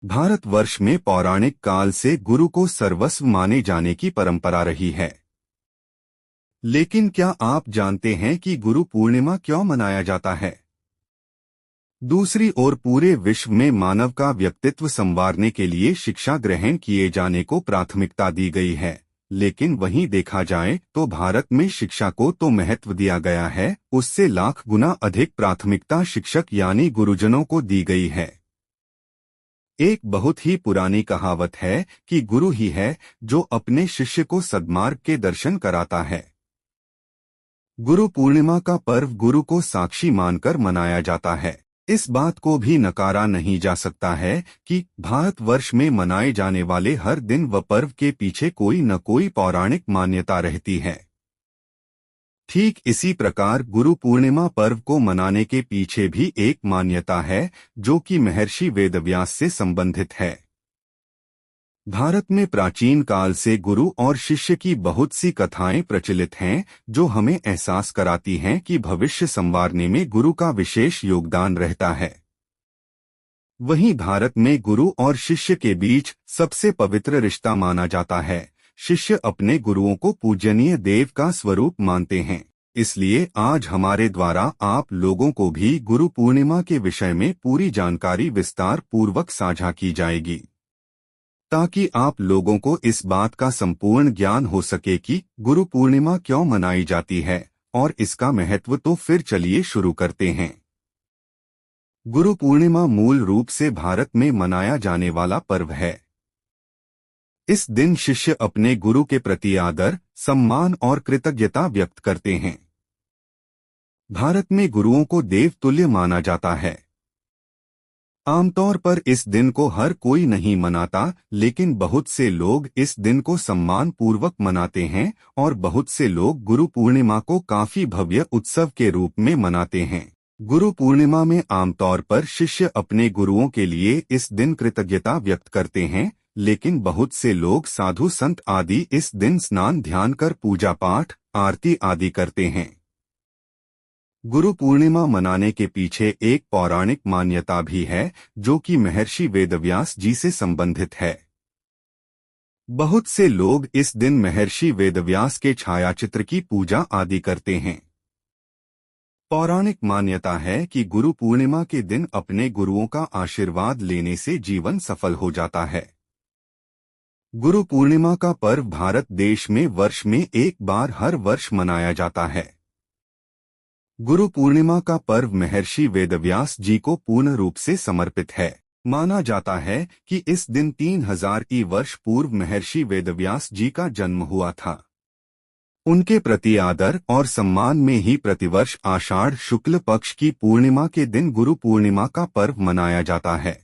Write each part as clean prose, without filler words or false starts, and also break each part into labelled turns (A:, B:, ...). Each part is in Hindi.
A: भारतवर्ष में पौराणिक काल से गुरु को सर्वस्व माने जाने की परंपरा रही है। लेकिन क्या आप जानते हैं कि गुरु पूर्णिमा क्यों मनाया जाता है? दूसरी ओर पूरे विश्व में मानव का व्यक्तित्व संवारने के लिए शिक्षा ग्रहण किए जाने को प्राथमिकता दी गई है, लेकिन वहीं देखा जाए तो भारत में शिक्षा को तो महत्व दिया गया है, उससे लाख गुना अधिक प्राथमिकता शिक्षक यानी गुरुजनों को दी गई है। एक बहुत ही पुरानी कहावत है कि गुरु ही है जो अपने शिष्य को सद्मार्ग के दर्शन कराता है। गुरु पूर्णिमा का पर्व गुरु को साक्षी मानकर मनाया जाता है। इस बात को भी नकारा नहीं जा सकता है कि भारतवर्ष में मनाए जाने वाले हर दिन व पर्व के पीछे कोई न कोई पौराणिक मान्यता रहती है। ठीक इसी प्रकार गुरु पूर्णिमा पर्व को मनाने के पीछे भी एक मान्यता है जो कि महर्षि वेदव्यास से संबंधित है। भारत में प्राचीन काल से गुरु और शिष्य की बहुत सी कथाएं प्रचलित हैं जो हमें एहसास कराती हैं कि भविष्य संवारने में गुरु का विशेष योगदान रहता है। वहीं भारत में गुरु और शिष्य के बीच सबसे पवित्र रिश्ता माना जाता है। शिष्य अपने गुरुओं को पूजनीय देव का स्वरूप मानते हैं, इसलिए आज हमारे द्वारा आप लोगों को भी गुरु पूर्णिमा के विषय में पूरी जानकारी विस्तार पूर्वक साझा की जाएगी, ताकि आप लोगों को इस बात का संपूर्ण ज्ञान हो सके कि गुरु पूर्णिमा क्यों मनाई जाती है और इसका महत्व। तो फिर चलिए शुरू करते हैं। गुरु पूर्णिमा मूल रूप से भारत में मनाया जाने वाला पर्व है। इस दिन शिष्य अपने गुरु के प्रति आदर, सम्मान और कृतज्ञता व्यक्त करते हैं। भारत में गुरुओं को देवतुल्य माना जाता है। आमतौर पर इस दिन को हर कोई नहीं मनाता, लेकिन बहुत से लोग इस दिन को सम्मान पूर्वक मनाते हैं और बहुत से लोग गुरु पूर्णिमा को काफी भव्य उत्सव के रूप में मनाते हैं। गुरु पूर्णिमा में आमतौर पर शिष्य अपने गुरुओं के लिए इस दिन कृतज्ञता व्यक्त करते हैं, लेकिन बहुत से लोग साधु संत आदि इस दिन स्नान ध्यान कर पूजा पाठ, आरती आदि करते हैं। गुरु पूर्णिमा मनाने के पीछे एक पौराणिक मान्यता भी है जो कि महर्षि वेदव्यास जी से संबंधित है। बहुत से लोग इस दिन महर्षि वेदव्यास के छायाचित्र की पूजा आदि करते हैं। पौराणिक मान्यता है कि गुरु पूर्णिमा के दिन अपने गुरुओं का आशीर्वाद लेने से जीवन सफल हो जाता है। गुरु पूर्णिमा का पर्व भारत देश में वर्ष में एक बार हर वर्ष मनाया जाता है। गुरु पूर्णिमा का पर्व महर्षि वेदव्यास जी को पूर्ण रूप से समर्पित है। माना जाता है कि इस दिन 3000 ई वर्ष पूर्व महर्षि वेदव्यास जी का जन्म हुआ था। उनके प्रति आदर और सम्मान में ही प्रतिवर्ष आषाढ़ शुक्ल पक्ष की पूर्णिमा के दिन गुरु पूर्णिमा का पर्व मनाया जाता है।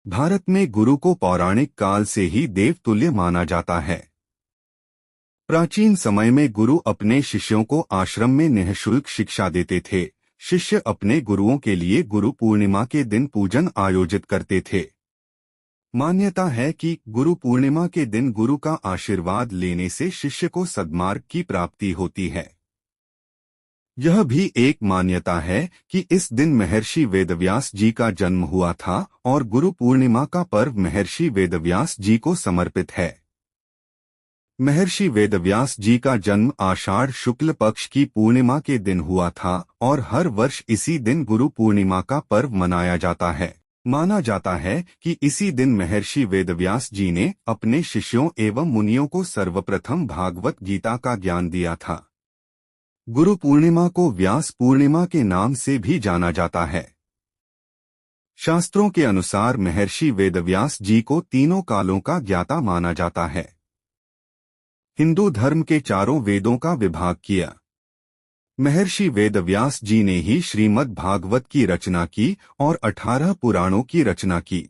A: भारत में गुरु को पौराणिक काल से ही देवतुल्य माना जाता है। प्राचीन समय में गुरु अपने शिष्यों को आश्रम में निःशुल्क शिक्षा देते थे। शिष्य अपने गुरुओं के लिए गुरु पूर्णिमा के दिन पूजन आयोजित करते थे। मान्यता है कि गुरु पूर्णिमा के दिन गुरु का आशीर्वाद लेने से शिष्य को सद्मार्ग की प्राप्ति होती है। यह भी एक मान्यता है कि इस दिन महर्षि वेदव्यास जी का जन्म हुआ था और गुरु पूर्णिमा का पर्व महर्षि वेदव्यास जी को समर्पित है। महर्षि वेदव्यास जी का जन्म आषाढ़ शुक्ल पक्ष की पूर्णिमा के दिन हुआ था और हर वर्ष इसी दिन गुरु पूर्णिमा का पर्व मनाया जाता है। माना जाता है कि इसी दिन महर्षि वेदव्यास जी ने अपने शिष्यों एवं मुनियों को सर्वप्रथम भागवत गीता का ज्ञान दिया था। गुरु पूर्णिमा को व्यास पूर्णिमा के नाम से भी जाना जाता है। शास्त्रों के अनुसार महर्षि वेदव्यास जी को तीनों कालों का ज्ञाता माना जाता है। हिंदू धर्म के चारों वेदों का विभाग किया महर्षि वेदव्यास जी ने ही श्रीमद् भागवत की रचना की और 18 पुराणों की रचना की।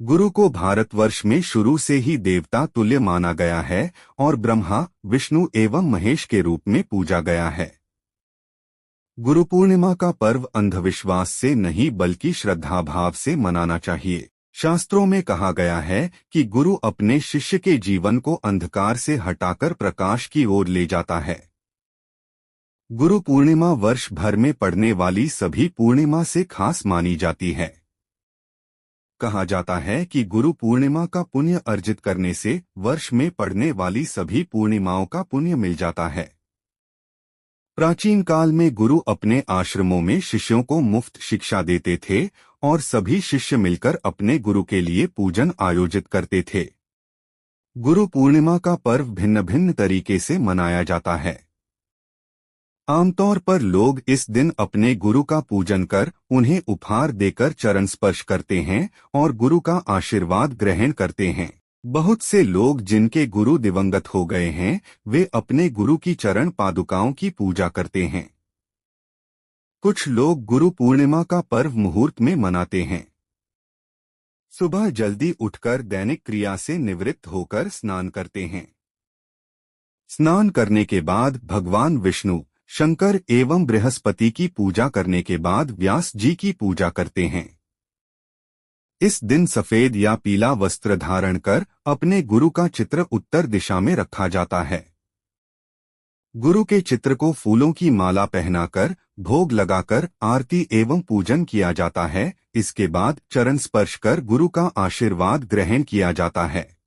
A: गुरु को भारतवर्ष में शुरू से ही देवता तुल्य माना गया है और ब्रह्मा, विष्णु एवं महेश के रूप में पूजा गया है। गुरु पूर्णिमा का पर्व अंधविश्वास से नहीं बल्कि श्रद्धा भाव से मनाना चाहिए। शास्त्रों में कहा गया है कि गुरु अपने शिष्य के जीवन को अंधकार से हटाकर प्रकाश की ओर ले जाता है। गुरु पूर्णिमा वर्ष भर में पड़ने वाली सभी पूर्णिमा से खास मानी जाती है। कहा जाता है कि गुरु पूर्णिमा का पुण्य अर्जित करने से वर्ष में पड़ने वाली सभी पूर्णिमाओं का पुण्य मिल जाता है। प्राचीन काल में गुरु अपने आश्रमों में शिष्यों को मुफ्त शिक्षा देते थे और सभी शिष्य मिलकर अपने गुरु के लिए पूजन आयोजित करते थे। गुरु पूर्णिमा का पर्व भिन्न भिन्न तरीके से मनाया जाता है। आमतौर पर लोग इस दिन अपने गुरु का पूजन कर उन्हें उपहार देकर चरण स्पर्श करते हैं और गुरु का आशीर्वाद ग्रहण करते हैं। बहुत से लोग जिनके गुरु दिवंगत हो गए हैं वे अपने गुरु की चरण पादुकाओं की पूजा करते हैं। कुछ लोग गुरु पूर्णिमा का पर्व मुहूर्त में मनाते हैं। सुबह जल्दी उठकर दैनिक क्रिया से निवृत्त होकर स्नान करते हैं। स्नान करने के बाद भगवान विष्णु, शंकर एवं बृहस्पति की पूजा करने के बाद व्यास जी की पूजा करते हैं। इस दिन सफेद या पीला वस्त्र धारण कर अपने गुरु का चित्र उत्तर दिशा में रखा जाता है। गुरु के चित्र को फूलों की माला पहनाकर भोग लगाकर आरती एवं पूजन किया जाता है। इसके बाद चरण स्पर्श कर गुरु का आशीर्वाद ग्रहण किया जाता है।